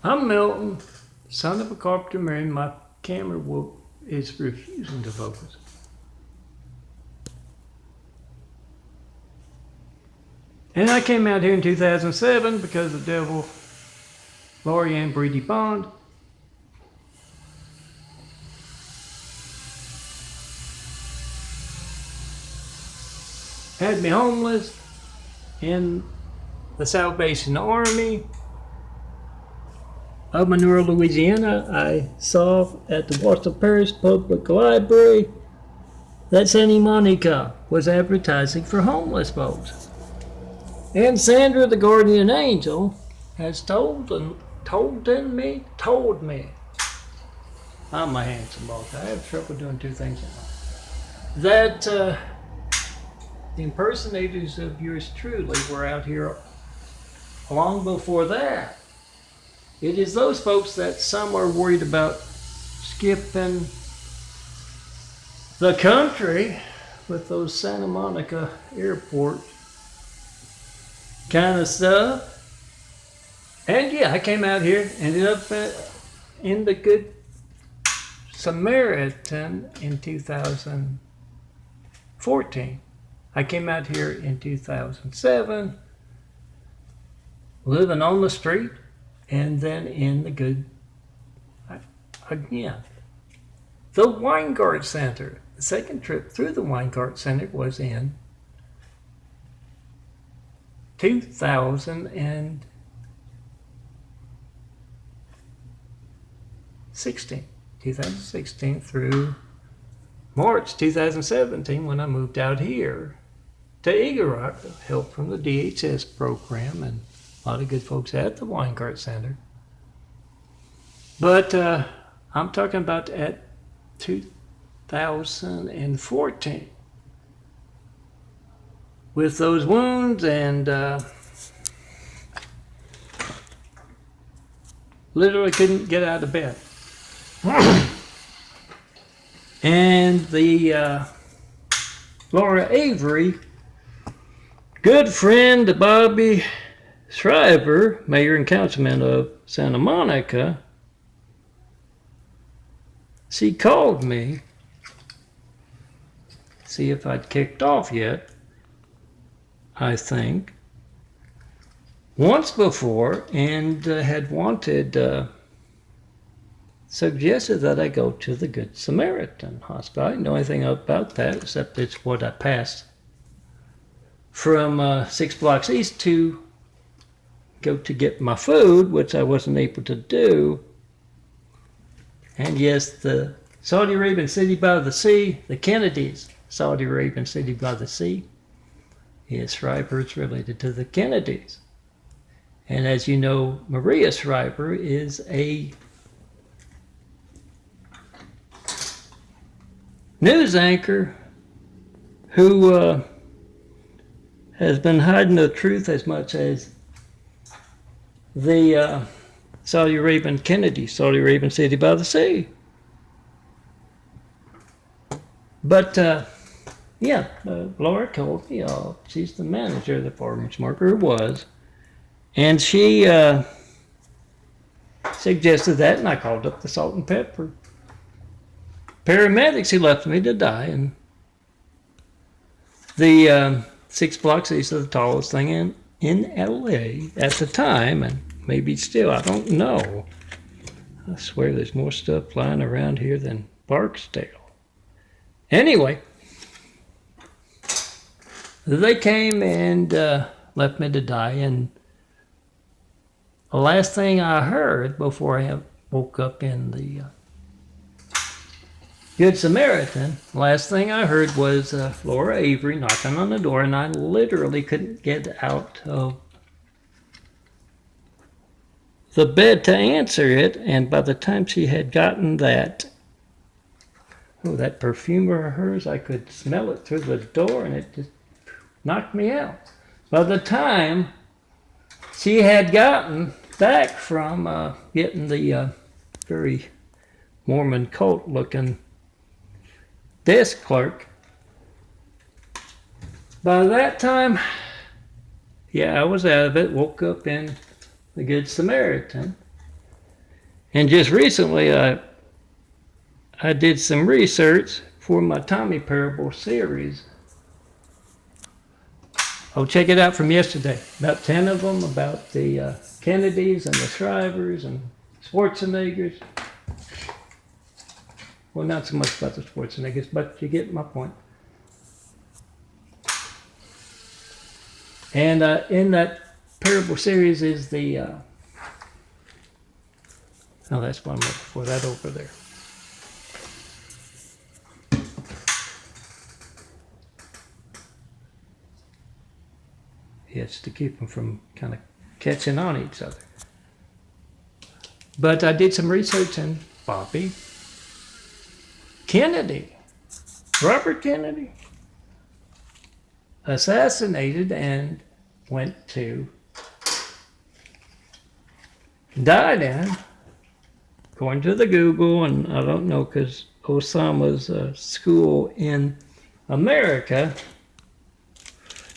I'm Melton, son of a carpenter man. My camera is refusing to focus. And I came out here in 2007 because of Devil, Laurie Ann Breedy Bond. Had me homeless in the Salvation Army of Monroe, Louisiana. I saw at the Boston Parish Public Library that Santa Monica was advertising for homeless folks. And Sandra, the guardian angel, has told me, I'm a handsome boss. I have trouble doing two things at once. That the impersonators of yours truly were out here long before that. It is those folks that some are worried about skipping the country with those Santa Monica airport kind of stuff. And yeah, I came out here, ended up in the Good Samaritan in 2014. I came out here in 2007, living on the street, and then in the Good, again, the Weingart Center. The second trip through the Weingart Center was in 2016 through March 2017 when I moved out here to Eagle Rock, help from the DHS program and a lot of good folks at the Weingart Center. But I'm talking about at 2014 with those wounds and literally couldn't get out of bed. And the Laura Avery, good friend Bobby Schreiber, mayor and councilman of Santa Monica, she called me, see if I'd kicked off yet, I think, once before, and had suggested that I go to the Good Samaritan Hospital. I didn't know anything about that except it's what I passed from 6 blocks east to go to get my food, which I wasn't able to do. And yes, the Saudi Arabian city by the sea, the Kennedys, Saudi Arabian city by the sea, yes, Schreiber is related to the Kennedys. And as you know, Maria Schreiber is a news anchor who has been hiding the truth as much as the Saudi Arabian Kennedy, Saudi Arabian city by the sea. But Laura told me, she's the manager of the farmer's market, was, and she suggested that, and I called up the salt and pepper paramedics who left me to die, and the 6 blocks east of the tallest thing in LA at the time, and maybe still, I don't know. I swear there's more stuff flying around here than Barksdale. Anyway, they came and left me to die, and the last thing I heard before I woke up in the Good Samaritan, last thing I heard was Laura Avery knocking on the door, and I literally couldn't get out of the bed to answer it, and by the time she had gotten that perfume of hers, I could smell it through the door, and it just knocked me out. By the time she had gotten back from getting the very Mormon cult looking desk clerk, by that time, I was out of it, woke up in the Good Samaritan, And just recently, I did some research for my Tommy Parable series. Oh, check it out from yesterday. About 10 of them about the Kennedys and the Shrivers and Schwarzeneggers. Well, not so much about the Schwarzeneggers, but you get my point. And in that parable series is the, oh, that's one more before that over there. It's to keep them from kind of catching on each other. But I did some research on Bobby Kennedy, Robert Kennedy, assassinated and went to, died in, according to the Google, and I don't know because Osama's school in America,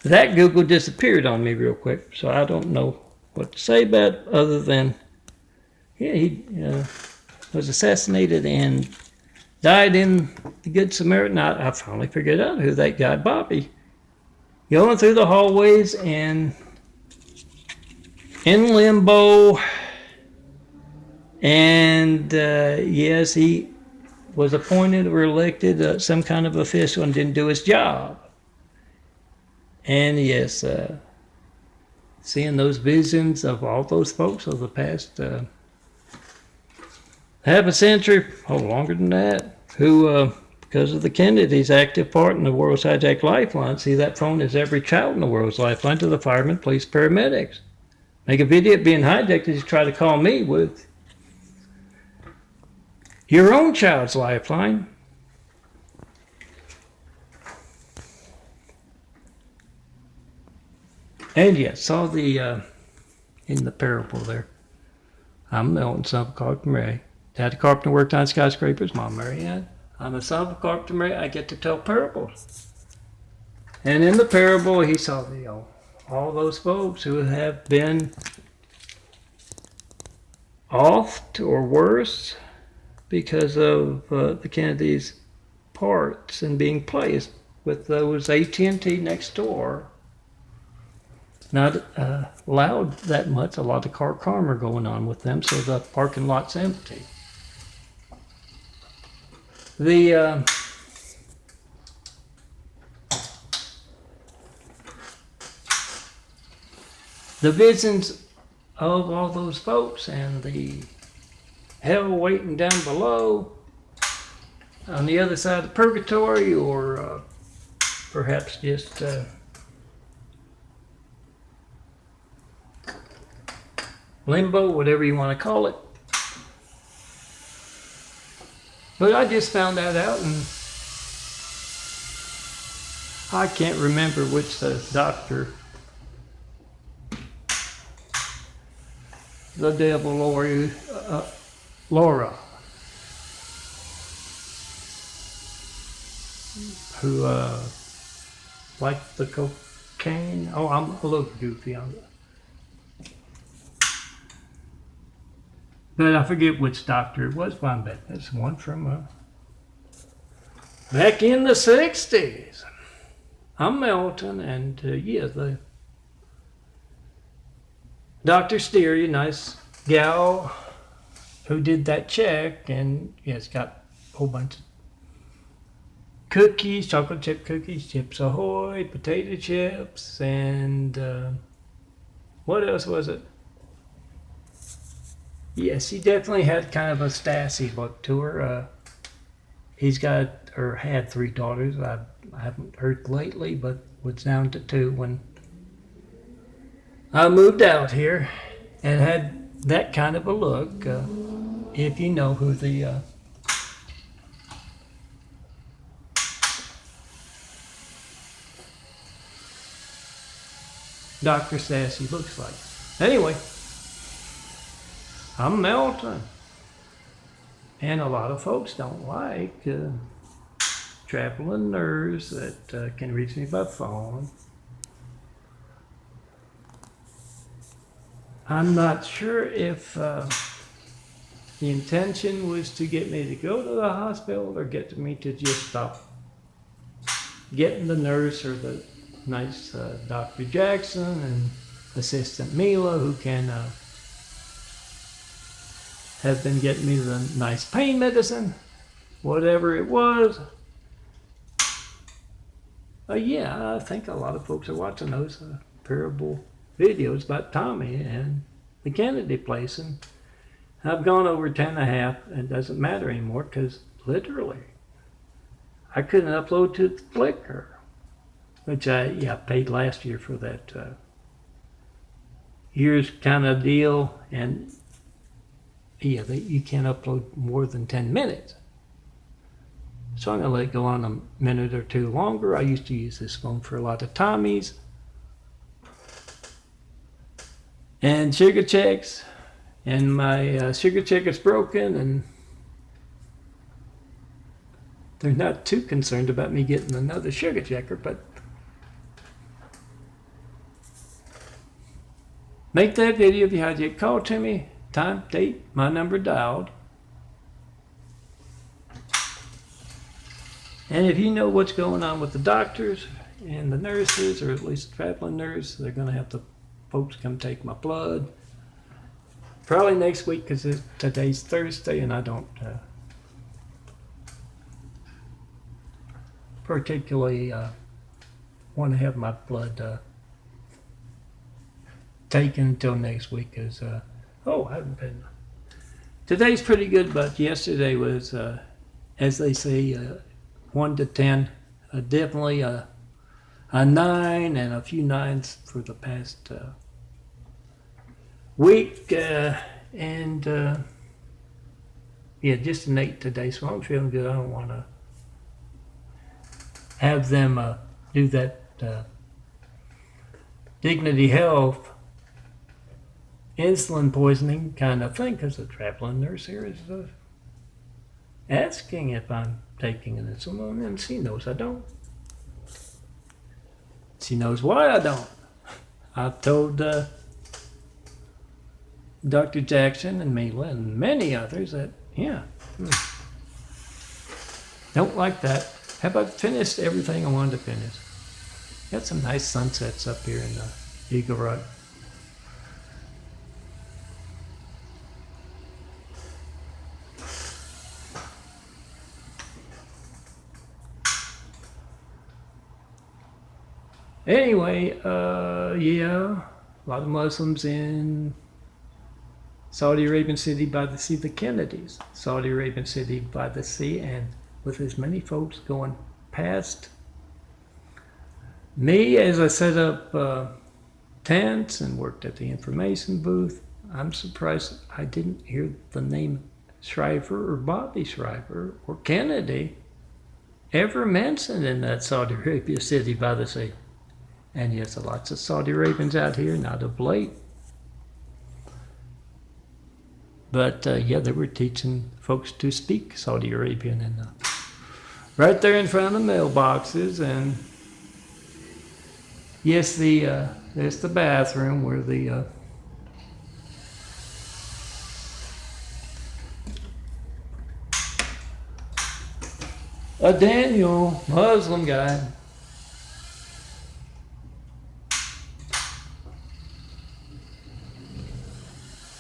that Google disappeared on me real quick, so I don't know what to say about it other than, yeah, he was assassinated and died in the Good Samaritan. I finally figured out who that guy, Bobby, going through the hallways and in limbo. And yes, he was appointed or elected some kind of official and didn't do his job. And yes, seeing those visions of all those folks over the past half a century, oh, longer than that, who, because of the Kennedys' active part in the world's hijacked lifeline, see that phone is every child in the world's lifeline to the firemen, police, paramedics. Make a video being hijacked as you try to call me with your own child's lifeline. And yes, saw the, in the parable there, I'm Melton, son of a carpenter Mary. Dad, a carpenter, worked on skyscrapers. Mom, Mary Ann. I'm a son of a carpenter Mary. I get to tell parables. And in the parable, he saw the, all those folks who have been oft or worse because of the Kennedys' parts and being placed with those AT&T next door. Not allowed that much, a lot of car karma going on with them, so the parking lot's empty. The visions of all those folks and the hell waiting down below on the other side of purgatory, or perhaps just limbo, whatever you want to call it. But I just found that out, and I can't remember which doctor, the devil Laura, who liked the cocaine. Oh, I'm a little goofy on that. But I forget which doctor it was, but I bet that's one from back in the 60s. I'm Melton, and yeah, the Dr. Steery, nice gal who did that check, and yeah, it's got a whole bunch of cookies, chocolate chip cookies, Chips Ahoy, potato chips, and what else was it? Yes, he definitely had kind of a Stassi look to her. He's got, or had 3 daughters. I haven't heard lately, but was down to 2 when I moved out here, and had that kind of a look. If you know who the Dr. Stassi looks like. Anyway, I'm Melton. And a lot of folks don't like traveling nurse that can reach me by phone. I'm not sure if The intention was to get me to go to the hospital or get me to just stop getting the nurse or the nice Dr. Jackson and Assistant Mila who can have been getting me the nice pain medicine, whatever it was. Yeah, I think a lot of folks are watching those parable videos about Tommy and the Kennedy place, and I've gone over 10 and a half, and it doesn't matter anymore because literally I couldn't upload to the Flickr, which I paid last year for that year's kind of deal, and you can't upload more than 10 minutes. So I'm going to let it go on a minute or two longer. I used to use this phone for a lot of Tommies and sugar checks, and my sugar check is broken, and they're not too concerned about me getting another sugar checker, but make that video if you had your call to me, time, date, my number dialed. And if you know what's going on with the doctors and the nurses, or at least the traveling nurse, they're going to have the folks come take my blood. Probably next week because today's Thursday and I don't particularly want to have my blood taken until next week because, I haven't been. Today's pretty good, but yesterday was, as they say, 1 to 10, definitely a 9 and a few 9s for the past week, and just an 8 today. So I'm feeling good. I don't want to have them do that Dignity Health insulin poisoning kind of thing, because the traveling nurse here is asking if I'm taking an insulin, and she knows I don't. She knows why I don't. I've told Dr. Jackson and Mila and many others that, don't like that. Have I finished everything I wanted to finish? Got some nice sunsets up here in the Eagle Rock. Anyway, a lot of Muslims in Saudi Arabian City by the Sea, the Kennedys, Saudi Arabian City by the Sea, and with as many folks going past me as I set up tents and worked at the information booth. I'm surprised I didn't hear the name Shriver or Bobby Shriver or Kennedy ever mentioned in that Saudi Arabia City by the Sea. And yes, lots of Saudi Arabians out here, not of late. But they were teaching folks to speak Saudi Arabian, and right there in front of the mailboxes. And yes, there's the bathroom where the a Daniel Muslim guy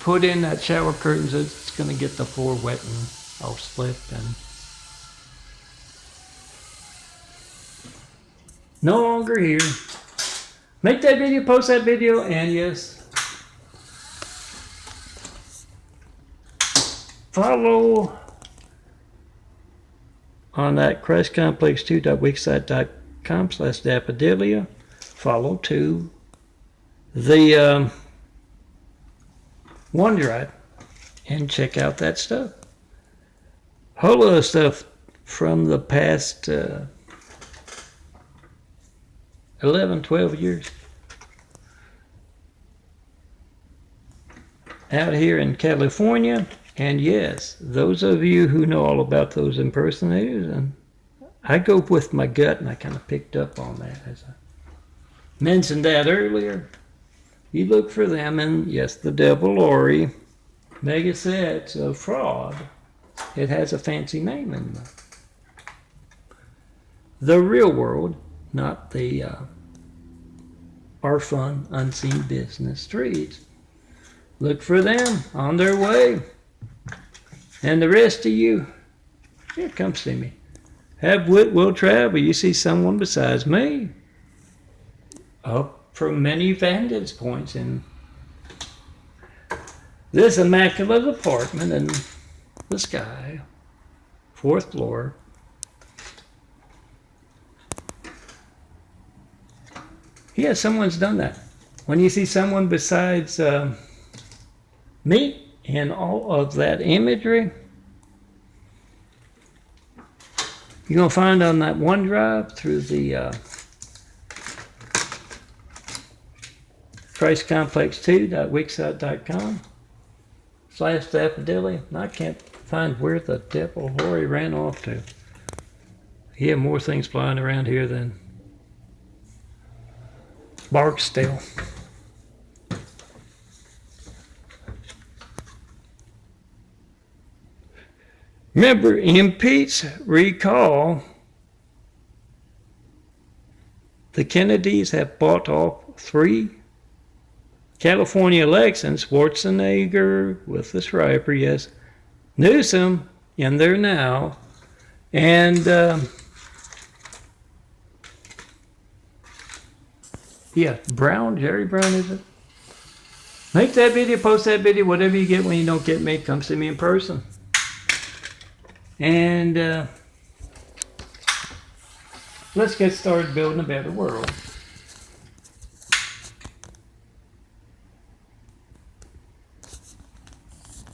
put in that shower curtains. It's going to get the floor wet and all slip, and no longer here. Make that video, post that video, and yes, follow on that crashcomplex2.wixsite.com/daffodilia. Follow to the OneDrive and check out that stuff. Whole lot of stuff from the past 11, 12 years out here in California. And yes, those of you who know all about those impersonators, and I go with my gut, and I kind of picked up on that as I mentioned that earlier. You look for them, and yes, the devil Lori mega sets of fraud. It has a fancy name in the real world, not the our fun, unseen business streets. Look for them on their way. And the rest of you, here, come see me. Have wit, will travel. You see someone besides me. Up from many vantage points in this immaculate apartment in the sky, 4th floor. Yeah, someone's done that. When you see someone besides me and all of that imagery, you're going to find on that OneDrive through the ChristComplex2.wixsite.com/daffodilly. I can't find where the devil Lori ran off to. He had more things flying around here than Barksdale. Remember, in Pete's recall, the Kennedys have bought off 3 California elections. Schwarzenegger with the Schreiber, yes. Newsom in there now. And yeah, Brown, Jerry Brown, is it? Make that video, post that video, whatever you get when you don't get me, come see me in person. And let's get started building a better world.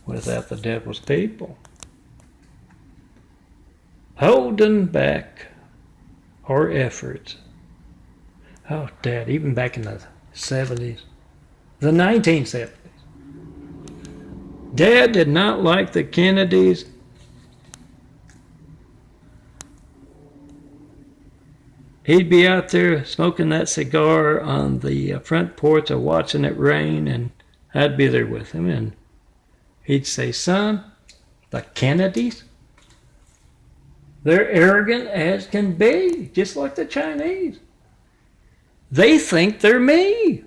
Without the devil's people. Holding back our efforts. Oh, Dad, even back in the 70s, the 1970s. Dad did not like the Kennedys. He'd be out there smoking that cigar on the front porch or watching it rain, and I'd be there with him, and he'd say, son, the Kennedys, they're arrogant as can be, just like the Chinese. They think they're me.